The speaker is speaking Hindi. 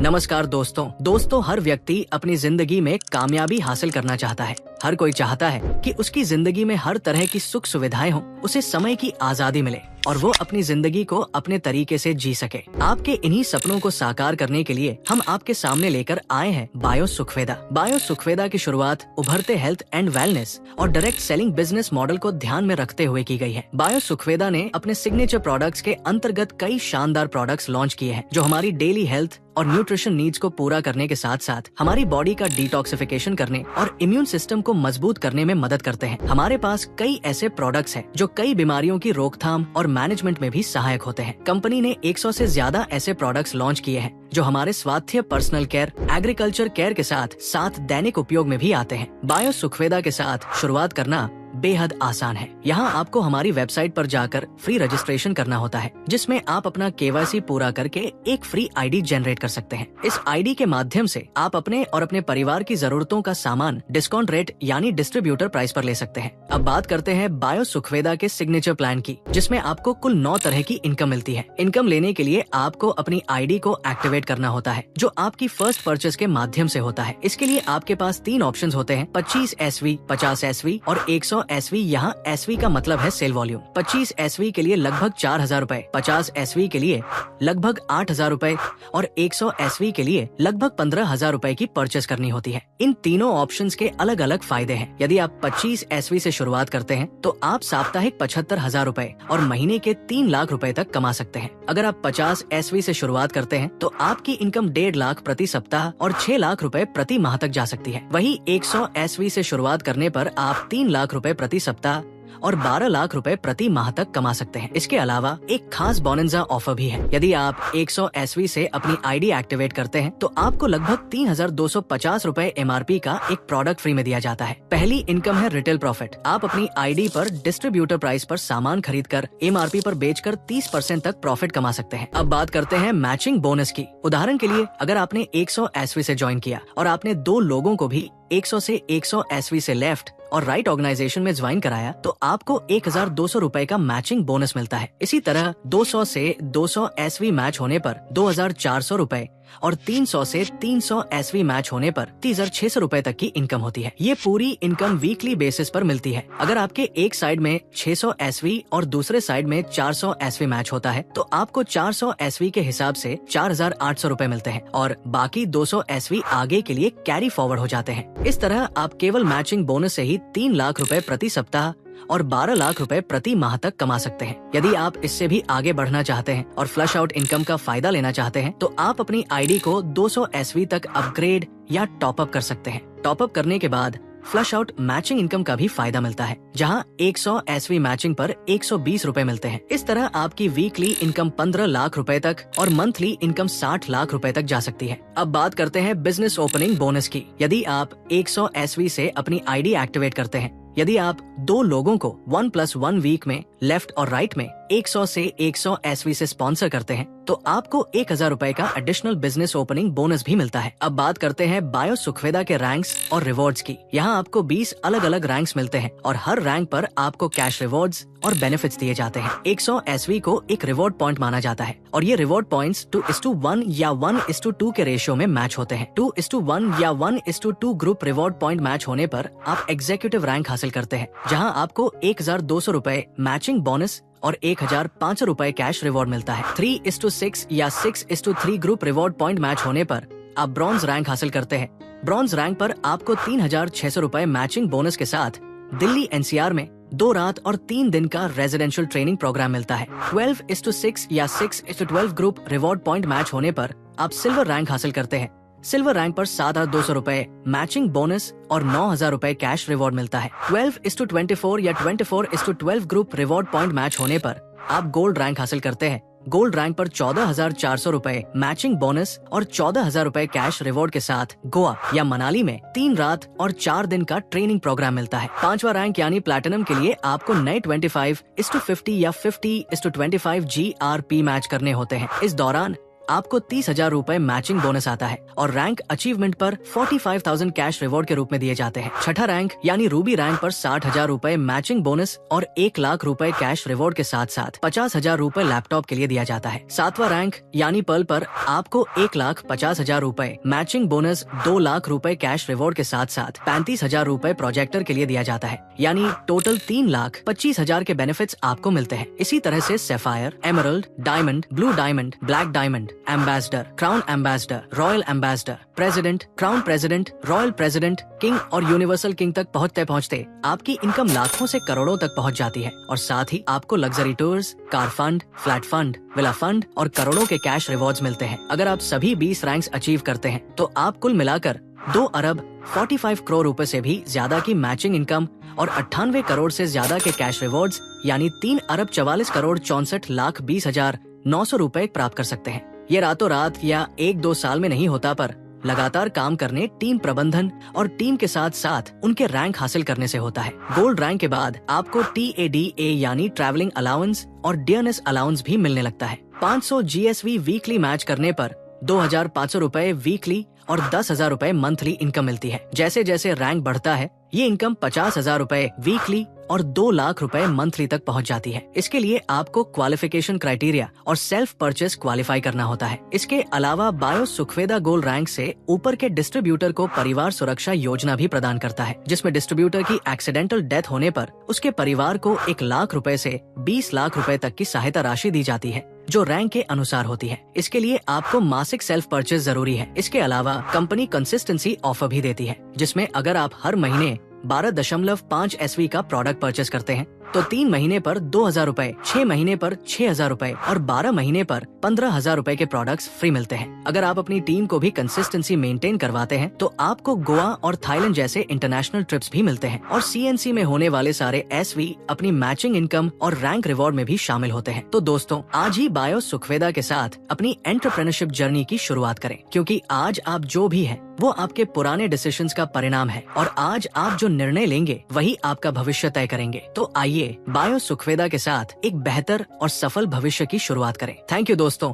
नमस्कार दोस्तों, हर व्यक्ति अपनी जिंदगी में कामयाबी हासिल करना चाहता है। हर कोई चाहता है कि उसकी जिंदगी में हर तरह की सुख सुविधाएं हो, उसे समय की आजादी मिले और वो अपनी जिंदगी को अपने तरीके से जी सके। आपके इन्हीं सपनों को साकार करने के लिए हम आपके सामने लेकर आए हैं बायो सुखवेदा। बायो सुखवेदा की शुरुआत उभरते हेल्थ एंड वेलनेस और डायरेक्ट सेलिंग बिजनेस मॉडल को ध्यान में रखते हुए की गई है। बायो सुखवेदा ने अपने सिग्नेचर प्रोडक्ट्स के अंतर्गत कई शानदार प्रोडक्ट्स लॉन्च किए हैं जो हमारी डेली हेल्थ और न्यूट्रिशन नीड्स को पूरा करने के साथ साथ हमारी बॉडी का डिटॉक्सिफिकेशन करने और इम्यून सिस्टम को मजबूत करने में मदद करते हैं। हमारे पास कई ऐसे प्रोडक्ट्स हैं जो कई बीमारियों की रोकथाम और मैनेजमेंट में भी सहायक होते हैं। कंपनी ने 100 से ज्यादा ऐसे प्रोडक्ट्स लॉन्च किए हैं जो हमारे स्वास्थ्य, पर्सनल केयर, एग्रीकल्चर केयर के साथ दैनिक उपयोग में भी आते हैं। बायो सुखवेदा के साथ शुरुआत करना बेहद आसान है। यहाँ आपको हमारी वेबसाइट पर जाकर फ्री रजिस्ट्रेशन करना होता है, जिसमें आप अपना KYC पूरा करके एक फ्री ID जनरेट कर सकते हैं। इस ID के माध्यम से आप अपने और अपने परिवार की जरूरतों का सामान डिस्काउंट रेट यानी डिस्ट्रीब्यूटर प्राइस पर ले सकते हैं। अब बात करते हैं बायो सुखवेदा के सिग्नेचर प्लान की, जिसमें आपको कुल 9 तरह की इनकम मिलती है। इनकम लेने के लिए आपको अपनी ID को एक्टिवेट करना होता है, जो आपकी फर्स्ट परचेज के माध्यम से होता है। इसके लिए आपके पास 3 ऑप्शन होते हैं: 25 SV, 50 SV और 100 SV। यहाँ SV का मतलब है सेल वॉल्यूम। 25 SV के लिए लगभग 4,000 रूपए, 50 SV के लिए लगभग 8,000 रूपए और 100 SV के लिए लगभग 15,000 रूपए की परचेस करनी होती है। इन तीनों ऑप्शंस के अलग अलग फायदे हैं। यदि आप 25 SV से शुरुआत करते हैं तो आप साप्ताहिक 75,000 रूपए और महीने के 3 लाख रूपए तक कमा सकते हैं। अगर आप 50 SV से शुरुआत करते हैं तो आपकी इनकम 1.5 लाख प्रति सप्ताह और 6 लाख रूपए प्रति माह तक जा सकती है। वही 100 SV से शुरुआत करने पर आप 3 लाख रूपए प्रति सप्ताह और 12 लाख रुपए प्रति माह तक कमा सकते हैं। इसके अलावा एक खास बोनंजा ऑफर भी है। यदि आप 100 SV से अपनी ID एक्टिवेट करते हैं तो आपको लगभग 3,250 रूपए MRP का एक प्रोडक्ट फ्री में दिया जाता है। पहली इनकम है रिटेल प्रॉफिट। आप अपनी ID पर डिस्ट्रीब्यूटर प्राइस पर सामान खरीद कर MRP पर बेचकर 30% तक प्रॉफिट कमा सकते हैं। अब बात करते हैं मैचिंग बोनस की। उदाहरण के लिए अगर आपने 100 SV से ज्वाइन किया और आपने 2 लोगों को भी 100 से 100 SV से लेफ्ट और राइट ऑर्गेनाइजेशन में ज्वाइन कराया तो आपको 1,200 रूपए का मैचिंग बोनस मिलता है। इसी तरह 200 से 200 SV मैच होने पर 2,400 रूपए और 300 से 300 SV मैच होने पर 3,600 रूपए तक की इनकम होती है। ये पूरी इनकम वीकली बेसिस पर मिलती है। अगर आपके एक साइड में 600 SV और दूसरे साइड में 400 SV मैच होता है तो आपको 400 SV के हिसाब से 4,800 रूपए मिलते हैं और बाकी 200 SV आगे के लिए कैरी फॉरवर्ड हो जाते हैं। इस तरह आप केवल मैचिंग बोनस से ही 3 लाख रूपए प्रति सप्ताह और 12 लाख रुपए प्रति माह तक कमा सकते हैं। यदि आप इससे भी आगे बढ़ना चाहते हैं और फ्लश आउट इनकम का फायदा लेना चाहते हैं तो आप अपनी ID को 200 SV तक अपग्रेड या टॉप अप कर सकते हैं। टॉप अप करने के बाद फ्लश आउट मैचिंग इनकम का भी फायदा मिलता है, जहां 100 SV मैचिंग पर 120 रूपए मिलते हैं। इस तरह आपकी वीकली इनकम 15 लाख रुपए तक और मंथली इनकम 60 लाख रुपए तक जा सकती है। अब बात करते हैं बिजनेस ओपनिंग बोनस की। यदि आप 100 SV से अपनी ID एक्टिवेट करते हैं, यदि आप 2 लोगों को 1+1 वीक में लेफ्ट और राइट में 100 से 100 SV से स्पॉन्सर करते हैं तो आपको 1,000 रूपए का एडिशनल बिजनेस ओपनिंग बोनस भी मिलता है। अब बात करते हैं बायो सुखवेदा के रैंक्स और रिवॉर्ड्स की। यहाँ आपको 20 अलग अलग रैंक्स मिलते हैं और हर रैंक पर आपको कैश रिवॉर्ड्स और बेनिफिट्स दिए जाते हैं। 100 SV को एक रिवॉर्ड पॉइंट माना जाता है और ये रिवॉर्ड पॉइंट्स 2:1 या 1:2 के रेशियो में मैच होते हैं। 2:1 या 1:2 ग्रुप रिवॉर्ड पॉइंट मैच होने पर आप एग्जीक्यूटिव रैंक हासिल करते हैं, जहाँ आपको 1,200 रूपए मैचिंग बोनस और 1,500 रूपए कैश रिवॉर्ड मिलता है। 3:6 या 6:3 ग्रुप रिवॉर्ड पॉइंट मैच होने पर आप ब्रॉन्ज रैंक हासिल करते हैं। ब्रॉन्ज रैंक पर आपको 3,600 रूपए मैचिंग बोनस के साथ दिल्ली NCR में 2 रात और 3 दिन का रेजिडेंशियल ट्रेनिंग प्रोग्राम मिलता है। 12:6 या 6:12 ग्रुप रिवॉर्ड पॉइंट मैच होने पर आप सिल्वर रैंक हासिल करते हैं। सिल्वर रैंक पर 7,200 रूपए मैचिंग बोनस और 9,000 रूपए कैश रिवॉर्ड मिलता है। 12:24 या 24:12 ग्रुप रिवॉर्ड पॉइंट मैच होने पर आप गोल्ड रैंक हासिल करते हैं। गोल्ड रैंक पर 14,400 रूपए मैचिंग बोनस और 14,000 रूपए कैश रिवॉर्ड के साथ गोवा या मनाली में 3 रात और 4 दिन का ट्रेनिंग प्रोग्राम मिलता है। 5वां रैंक यानी प्लैटिनम के लिए आपको नए 25:50 या 50:25 GRP मैच करने होते हैं। इस दौरान आपको 30,000 रूपए मैचिंग बोनस आता है और रैंक अचीवमेंट पर 45,000 कैश रिवॉर्ड के रूप में दिए जाते हैं। छठा रैंक यानी रूबी रैंक पर 60,000 रूपए मैचिंग बोनस और 1 लाख रूपए कैश रिवॉर्ड के साथ साथ 50,000 रूपए लैपटॉप के लिए दिया जाता है। सातवां रैंक यानी पर्ल पर आपको 1,50,000 रूपए मैचिंग बोनस, 2 लाख रूपए कैश रिवॉर्ड के साथ साथ 35,000 रूपए प्रोजेक्टर के लिए दिया जाता है, यानी टोटल 3,25,000 के बेनिफिट्स आपको मिलते हैं। इसी तरह से sapphire, emerald, diamond, blue diamond, black diamond, ambassador, crown ambassador, royal ambassador, president, crown president, royal president, king और यूनिवर्सल किंग तक पहुँचते पहुँचते आपकी इनकम लाखों से करोड़ों तक पहुँच जाती है और साथ ही आपको luxury tours, car fund, flat fund, villa fund और करोड़ों के कैश रिवॉर्ड्स मिलते हैं। अगर आप सभी 20 रैंक्स अचीव करते हैं तो आप कुल मिलाकर 2 अरब 45 करोड़ रुपए से भी ज्यादा की मैचिंग इनकम और 98 करोड़ से ज्यादा के कैश रिवॉर्ड्स यानी 3 अरब 44 करोड़ 64,20,900 रूपए प्राप्त कर सकते हैं। ये रातों रात या 1-2 साल में नहीं होता, पर लगातार काम करने, टीम प्रबंधन और टीम के साथ साथ उनके रैंक हासिल करने से होता है। गोल्ड रैंक के बाद आपको TADA यानी ट्रैवलिंग अलाउंस और डियरनेस अलाउंस भी मिलने लगता है। 500 GSV वीकली मैच करने पर 2,500 रूपए वीकली और 10,000 रूपए मंथली इनकम मिलती है। जैसे जैसे रैंक बढ़ता है ये इनकम 50,000 रूपए वीकली और 2 लाख रुपए मंथली तक पहुंच जाती है। इसके लिए आपको क्वालिफिकेशन क्राइटेरिया और सेल्फ परचेस क्वालिफाई करना होता है। इसके अलावा बायो सुखवेदा गोल्ड रैंक से ऊपर के डिस्ट्रीब्यूटर को परिवार सुरक्षा योजना भी प्रदान करता है, जिसमें डिस्ट्रीब्यूटर की एक्सीडेंटल डेथ होने पर उसके परिवार को 1 लाख रुपए से 20 लाख रुपए तक की सहायता राशि दी जाती है, जो रैंक के अनुसार होती है। इसके लिए आपको मासिक सेल्फ परचेस जरूरी है। इसके अलावा कंपनी कंसिस्टेंसी ऑफर भी देती है, जिसमें अगर आप हर महीने 12.5 SV का प्रोडक्ट परचेस करते हैं तो 3 महीने पर 2,000 रूपए, 6 महीने पर 6,000 रूपए और 12 महीने पर 15,000 रूपए के प्रोडक्ट्स फ्री मिलते हैं। अगर आप अपनी टीम को भी कंसिस्टेंसी मेंटेन करवाते हैं तो आपको गोवा और थाईलैंड जैसे इंटरनेशनल ट्रिप्स भी मिलते हैं और CNC में होने वाले सारे SV अपनी मैचिंग इनकम और रैंक रिवॉर्ड में भी शामिल होते हैं। तो दोस्तों, आज ही बायो सुखवेदा के साथ अपनी एंटरप्रेन्योरशिप जर्नी की शुरुआत करें, क्योंकि आज आप जो भी हैं वो आपके पुराने डिसीजंस का परिणाम है और आज आप जो निर्णय लेंगे वही आपका भविष्य तय करेंगे। तो आइए बायो सुखवेदा के साथ एक बेहतर और सफल भविष्य की शुरुआत करें। थैंक यू दोस्तों।